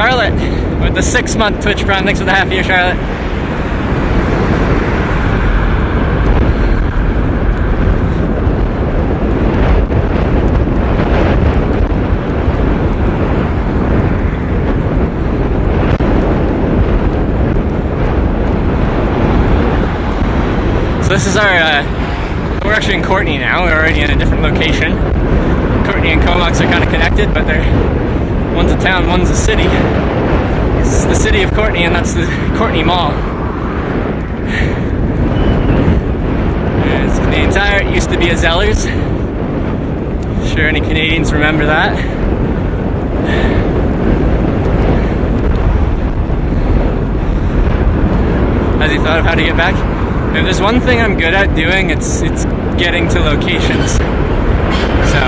Charlotte with the 6-month Twitch Prime. Thanks for the half year, Charlotte. So this is our, we're actually in Courtenay now. We're already in a different location. Courtenay and Comox are kind of connected, but one's a town, one's a city. This is the city of Courtenay, and that's the Courtenay Mall. There's Canadian Tire. It used to be a Zellers. Sure any Canadians remember that. Has he thought of how to get back? If there's one thing I'm good at doing, it's getting to locations. So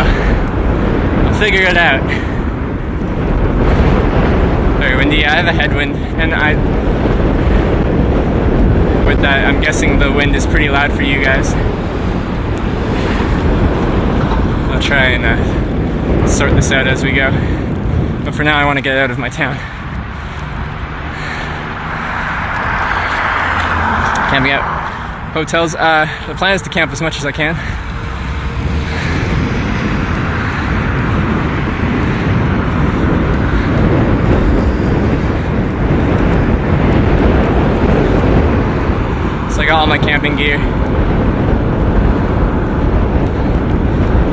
I'll figure it out. Very windy. I have a headwind, and with that, I'm guessing the wind is pretty loud for you guys. I'll try and sort this out as we go. But for now, I want to get out of my town. Camping out. Hotels. The plan is to camp as much as I can. So I got all my camping gear.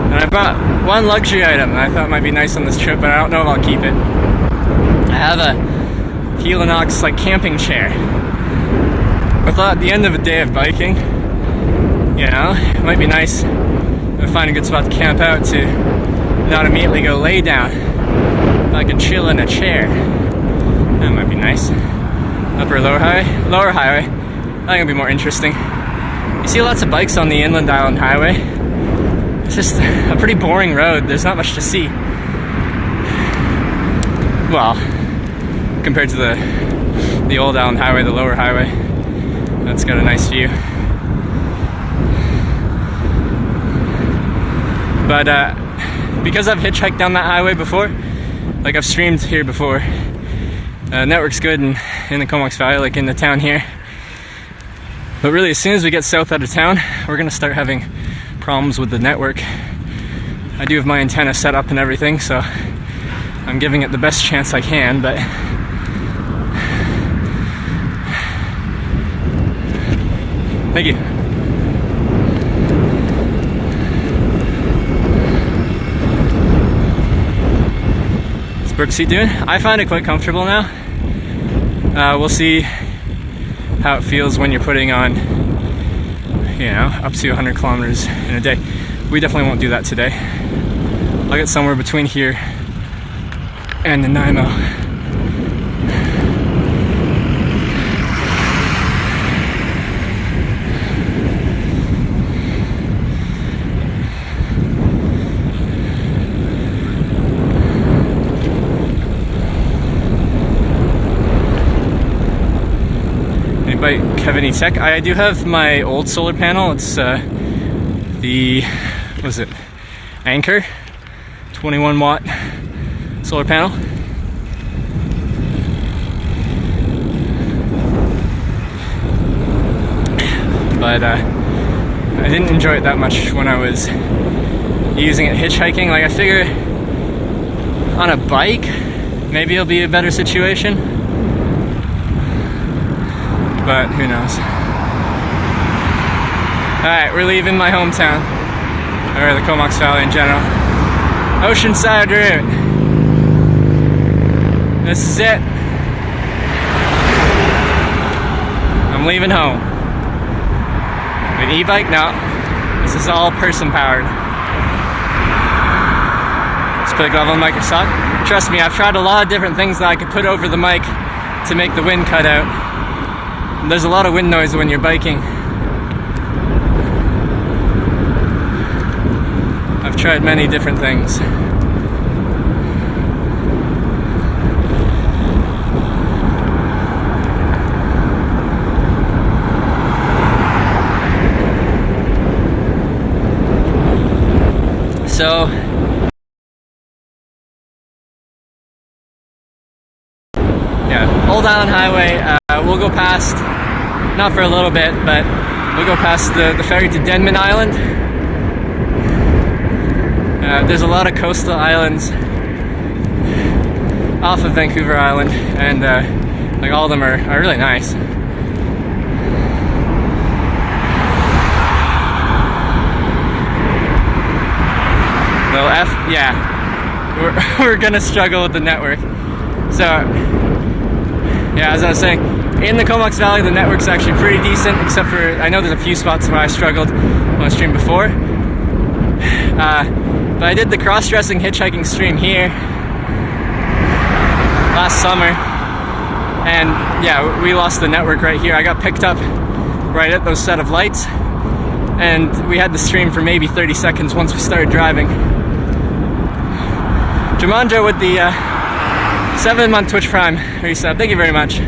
And I brought one luxury item that I thought might be nice on this trip, but I don't know if I'll keep it. I have a Helinox camping chair. I thought at the end of a day of biking, you know, it might be nice to find a good spot to camp out to not immediately go lay down. I can chill in a chair. That might be nice. Upper or lower highway? Lower highway. I think it'll be more interesting. You see lots of bikes on the Inland Island Highway. It's just a pretty boring road. There's not much to see. Well, compared to the old Island Highway, the lower highway. That's got a nice view. But because I've hitchhiked down that highway before, I've streamed here before, network's good in the Comox Valley, in the town here. But really, as soon as we get south out of town, we're gonna start having problems with the network. I do have my antenna set up and everything, so I'm giving it the best chance I can, but thank you. What's Brooksy doing? I find it quite comfortable now. We'll see how it feels when you're putting on, up to 100 kilometers in a day. We definitely won't do that today. I'll get somewhere between here and Nanaimo. Kevin Tech. I do have my old solar panel. It's Anchor 21 watt solar panel. But I didn't enjoy it that much when I was using it hitchhiking. I figure on a bike maybe it'll be a better situation. But who knows. Alright, we're leaving my hometown, or the Comox Valley in general. Oceanside route. This is it. I'm leaving home. An e-bike? No. This is all person powered. Let's put a glove on the Microsoft. Trust me, I've tried a lot of different things that I could put over the mic to make the wind cut out. There's a lot of wind noise when you're biking. I've tried many different things. So Old Island Highway. We'll go past, not for a little bit, but we'll go past the ferry to Denman Island. There's a lot of coastal islands off of Vancouver Island, and like all of them are really nice. Little F, yeah, we're gonna struggle with the network. So, yeah, as I was saying, in the Comox Valley, the network's actually pretty decent, except for, I know there's a few spots where I struggled on the stream before. But I did the cross-dressing hitchhiking stream here last summer, and yeah, we lost the network right here. I got picked up right at those set of lights, and we had the stream for maybe 30 seconds once we started driving. Jamandra with the 7-month Twitch Prime resub. Thank you very much.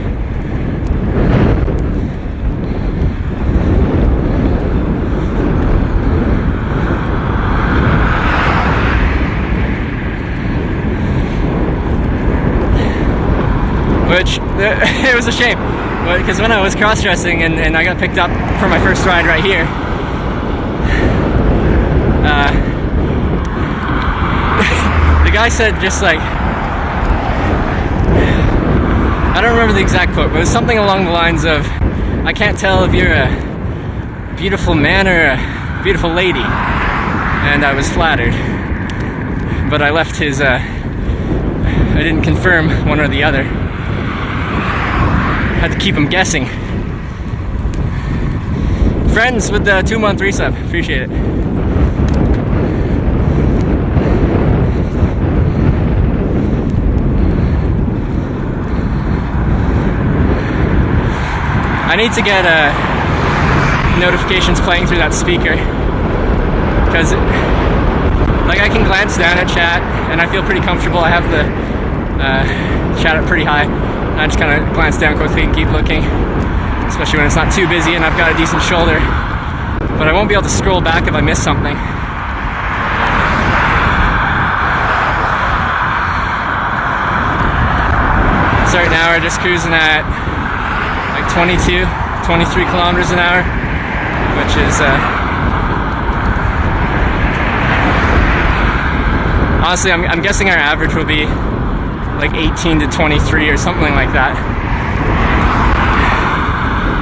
Which, it was a shame, because when I was cross-dressing and I got picked up for my first ride right here, the guy said just like, I don't remember the exact quote, but it was something along the lines of, I can't tell if you're a beautiful man or a beautiful lady. And I was flattered. But I left his, I didn't confirm one or the other. Had to keep him guessing. Friends with the 2-month resub, appreciate it. I need to get notifications playing through that speaker, because like I can glance down at chat and I feel pretty comfortable. I have the chat up pretty high. I just kind of glance down quickly and keep looking, especially when it's not too busy and I've got a decent shoulder. But I won't be able to scroll back if I miss something. So right now we're just cruising at 23 kilometers an hour, which is honestly, I'm guessing our average will be like 18 to 23 or something like that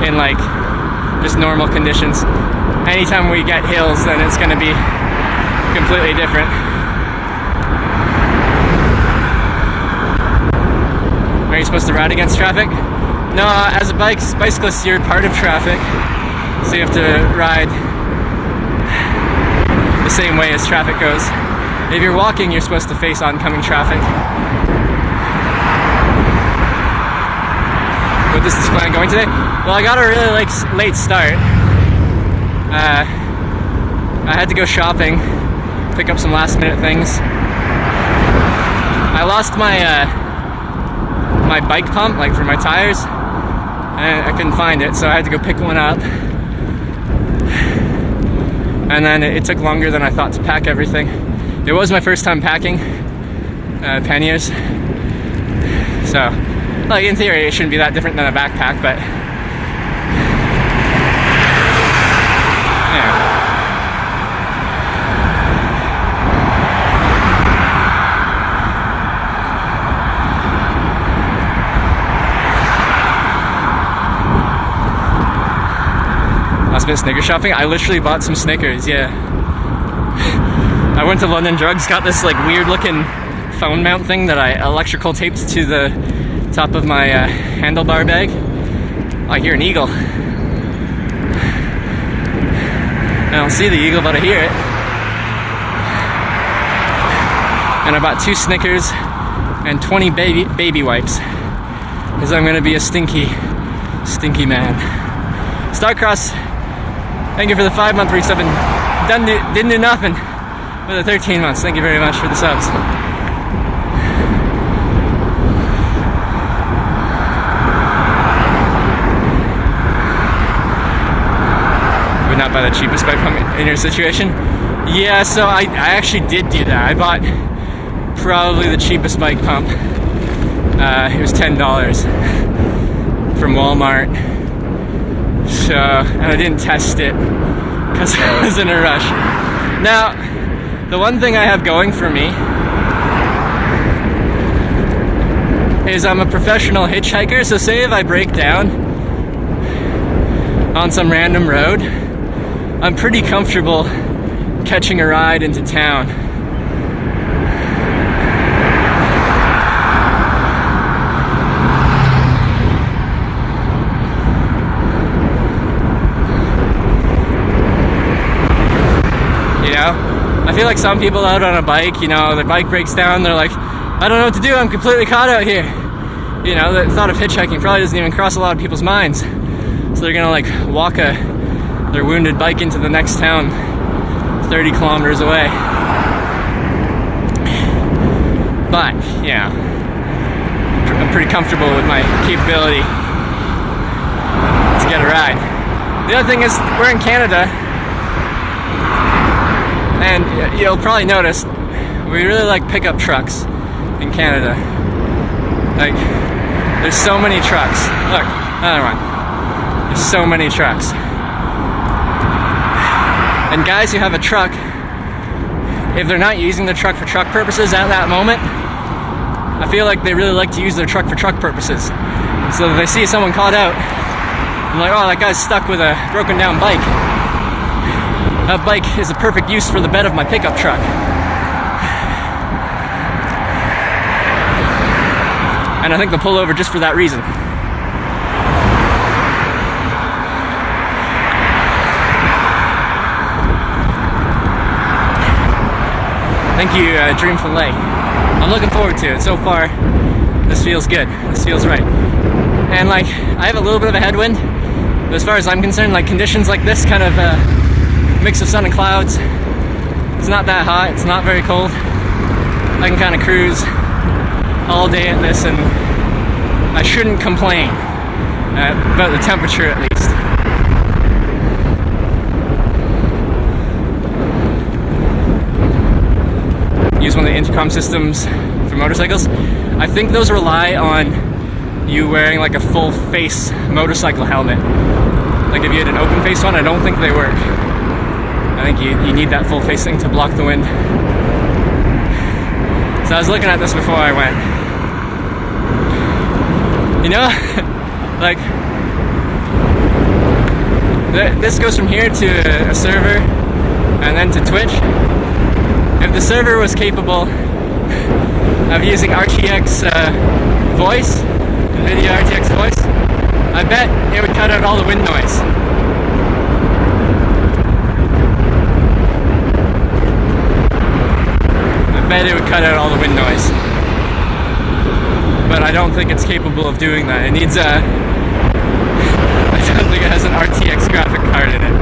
in like just normal conditions. Anytime we get hills, then it's going to be completely different. Are you supposed to ride against traffic? No, as a bicyclist, you're part of traffic, so you have to ride the same way as traffic goes. If you're walking, you're supposed to face oncoming traffic. What is this plan going today? Well, I got a really late start. I had to go shopping, pick up some last minute things. I lost my my bike pump, like for my tires. I couldn't find it, so I had to go pick one up. And then it took longer than I thought to pack everything. It was my first time packing panniers. So, like in theory, it shouldn't be that different than a backpack, but yeah. Last minute Snickers shopping? I literally bought some Snickers, yeah. I went to London Drugs, got this like weird looking phone mount thing that I electrical taped to the top of my handlebar bag. Oh, I hear an eagle. I don't see the eagle, but I hear it. And I bought 2 Snickers and 20 baby wipes, because I'm gonna be a stinky man. Starcross, thank you for the 5-month resub, and didn't do nothing for the 13 months. Thank you very much for the subs. Would not buy the cheapest bike pump in your situation? Yeah, so I actually did do that. I bought probably the cheapest bike pump. It was $10. from Walmart. So, and I didn't test it because I was in a rush. Now, the one thing I have going for me is I'm a professional hitchhiker. So say if I break down on some random road, I'm pretty comfortable catching a ride into town. You know, I feel like some people out on a bike, you know, their bike breaks down, they're like, I don't know what to do, I'm completely caught out here. You know, the thought of hitchhiking probably doesn't even cross a lot of people's minds. So they're gonna like walk their wounded bike into the next town 30 kilometers away. But, yeah, I'm pretty comfortable with my capability to get a ride. The other thing is, we're in Canada, and you'll probably notice we really like pickup trucks in Canada. Like, there's so many trucks. Look, another one. There's so many trucks. And guys who have a truck, if they're not using the truck for truck purposes at that moment, I feel like they really like to use their truck for truck purposes. So if they see someone caught out, I'm like, oh, that guy's stuck with a broken down bike. That bike is a perfect use for the bed of my pickup truck. And I think they'll pull over just for that reason. Thank you, Dream Fillet. I'm looking forward to it. So far, this feels good. This feels right. And like, I have a little bit of a headwind, but as far as I'm concerned, like conditions like this, kind of mix of sun and clouds, it's not that hot, it's not very cold. I can kind of cruise all day in this, and I shouldn't complain about the temperature at least. Use one of the intercom systems for motorcycles. I think those rely on you wearing like a full face motorcycle helmet. Like if you had an open face one, I don't think they work. I think you need that full face thing to block the wind. So I was looking at this before I went. You know, like, this goes from here to a server and then to Twitch. If the server was capable of using RTX voice, NVIDIA RTX voice, I bet it would cut out all the wind noise. I bet it would cut out all the wind noise. But I don't think it's capable of doing that. It needs I don't think it has an RTX graphic card in it.